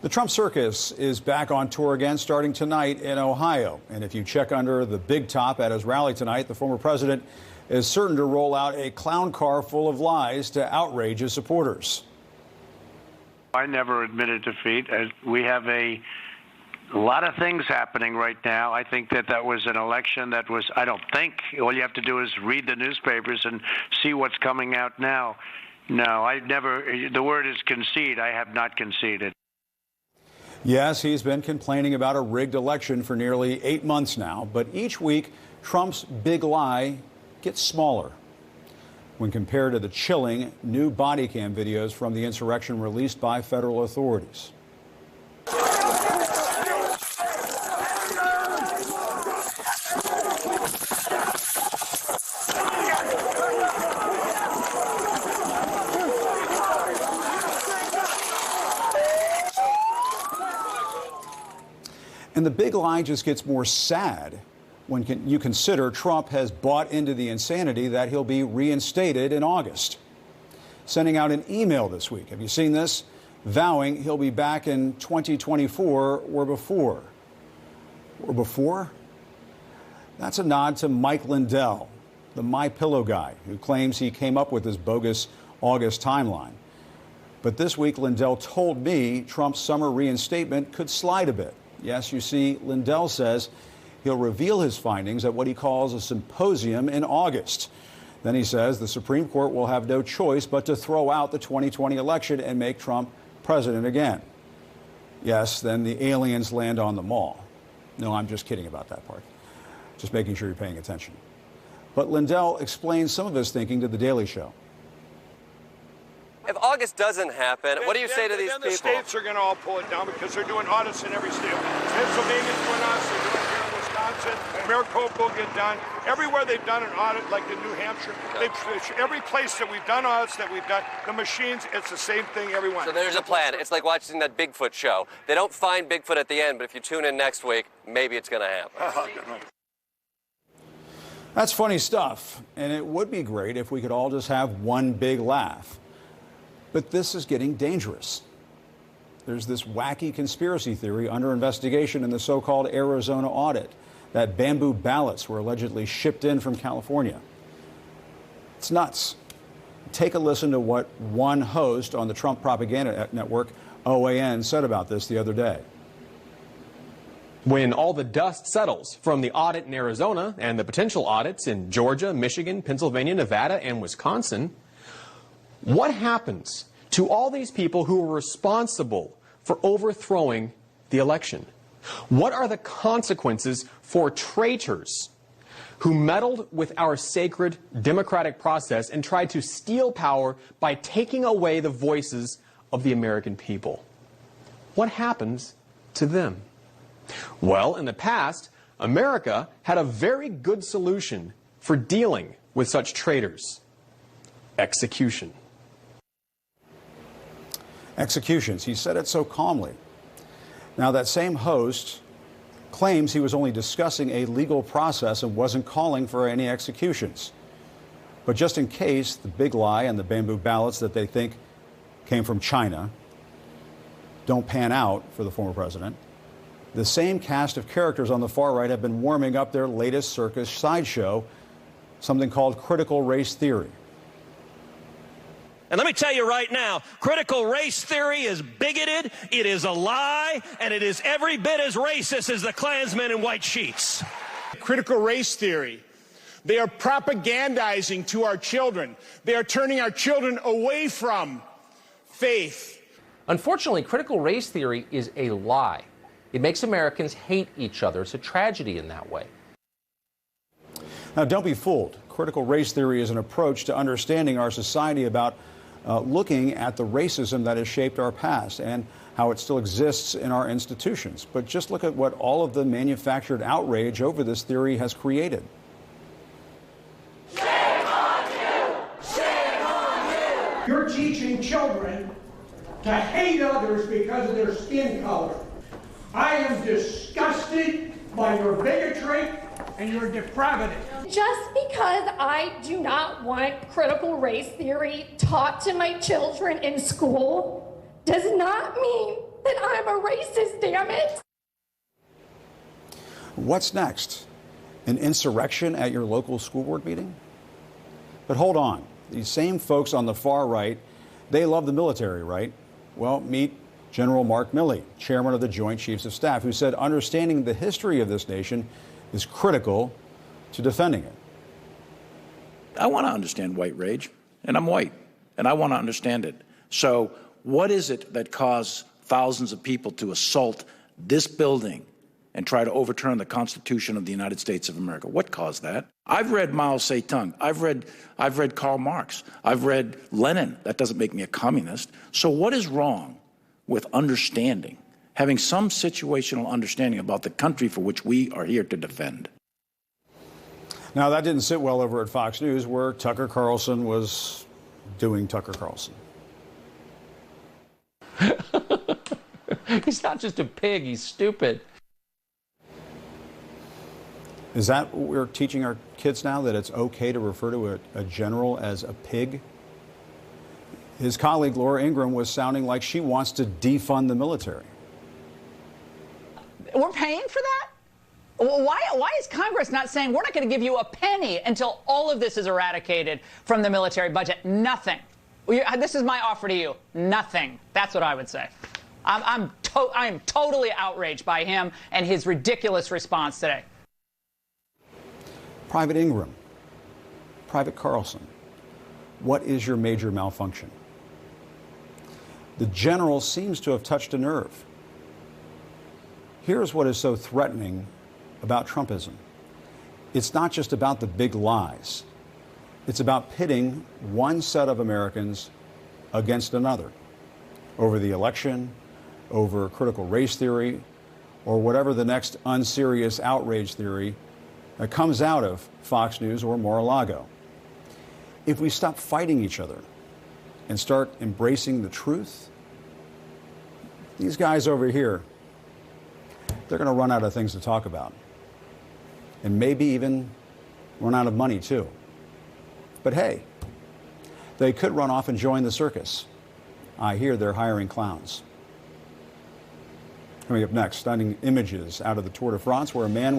The Trump circus is back on tour again starting tonight in Ohio. And if you check under the big top at his rally tonight, the former president is certain to roll out a clown car full of lies to outrage his supporters. I never admitted defeat. We have a lot of things happening right now. I think that was an election that was, I don't think, all you have to do is read the newspapers and see what's coming out now. No, I never, the word is concede. I have not conceded. Yes, he's been complaining about a rigged election for nearly 8 months now, but each week Trump's big lie gets smaller when compared to the chilling new body cam videos from the insurrection released by federal authorities. And the big lie just gets more sad when you consider Trump has bought into the insanity that he'll be reinstated in August. Sending out an email this week. Have you seen this? Vowing he'll be back in 2024 or before. Or before? That's a nod to Mike Lindell, the MyPillow guy, who claims he came up with this bogus August timeline. But this week, Lindell told me Trump's summer reinstatement could slide a bit. Yes, you see, Lindell says he'll reveal his findings at what he calls a symposium in August. Then he says the Supreme Court will have no choice but to throw out the 2020 election and make Trump president again. Yes, then the aliens land on the mall. No, I'm just kidding about that part. Just making sure you're paying attention. But Lindell explains some of his thinking to The Daily Show. If August doesn't happen, what do you say to these people? The states are going to all pull it down because they're doing audits in every state. Pennsylvania's doing audits, they're doing it here in Wisconsin. Maricopa will get done. Everywhere they've done an audit, like in New Hampshire, every place that we've done audits that we've done, the machines, it's the same thing everyone. So there's a plan. It's like watching that Bigfoot show. They don't find Bigfoot at the end, but if you tune in next week, maybe it's going to happen. That's funny stuff, and it would be great if we could all just have one big laugh. But this is getting dangerous. There's this wacky conspiracy theory under investigation in the so-called Arizona audit that bamboo ballots were allegedly shipped in from California. It's nuts. Take a listen to what one host on the Trump propaganda network, OAN, said about this the other day. When all the dust settles from the audit in Arizona and the potential audits in Georgia, Michigan, Pennsylvania, Nevada, and Wisconsin, what happens to all these people who were responsible for overthrowing the election? What are the consequences for traitors who meddled with our sacred democratic process and tried to steal power by taking away the voices of the American people? What happens to them? Well, in the past, America had a very good solution for dealing with such traitors: execution. Executions. He said it so calmly. Now, that same host claims he was only discussing a legal process and wasn't calling for any executions. But just in case the big lie and the bamboo ballots that they think came from China don't pan out for the former president, the same cast of characters on the far right have been warming up their latest circus sideshow, something called critical race theory. And let me tell you right now, critical race theory is bigoted, it is a lie, and it is every bit as racist as the Klansmen in white sheets. Critical race theory. They are propagandizing to our children. They are turning our children away from faith. Unfortunately, critical race theory is a lie. It makes Americans hate each other. It's a tragedy in that way. Now, don't be fooled. Critical race theory is an approach to understanding our society about looking at the racism that has shaped our past and how it still exists in our institutions. But just look at what all of the manufactured outrage over this theory has created. Shame on you! Shame on you! You're teaching children to hate others because of their skin color. I am disgusted by your bigotry and your depravity. Just because I do not want critical race theory taught to my children in school does not mean that I'm a racist, damn it. What's next? An insurrection at your local school board meeting? But hold on. These same folks on the far right, they love the military, right? Well, meet General Mark Milley, chairman of the Joint Chiefs of Staff, who said understanding the history of this nation is critical to defending it. I want to understand white rage, and I'm white, and I want to understand it. So what is it that caused thousands of people to assault this building and try to overturn the Constitution of the United States of America? What caused that? I've read Mao Zedong. I've read Karl Marx. I've read Lenin. That doesn't make me a communist. So what is wrong with understanding, having some situational understanding about the country for which we are here to defend? Now, that didn't sit well over at Fox News, where Tucker Carlson was doing Tucker Carlson. He's not just a pig, he's stupid. Is that what we're teaching our kids now, that it's okay to refer to a general as a pig? His colleague Laura Ingraham was sounding like she wants to defund the military. We're paying for that? Why is Congress not saying we're not going to give you a penny until all of this is eradicated from the military budget? Nothing. This is my offer to you. Nothing. That's what I would say. I am totally outraged by him and his ridiculous response today. Private Ingram, Private Carlson, what is your major malfunction? The general seems to have touched a nerve. Here's what is so threatening about Trumpism. It's not just about the big lies. It's about pitting one set of Americans against another over the election, over critical race theory, or whatever the next unserious outrage theory that comes out of Fox News or Mar-a-Lago. If we stop fighting each other and start embracing the truth, these guys over here, they're going to run out of things to talk about. And maybe even run out of money, too. But hey, they could run off and join the circus. I hear they're hiring clowns. Coming up next, stunning images out of the Tour de France, where a man with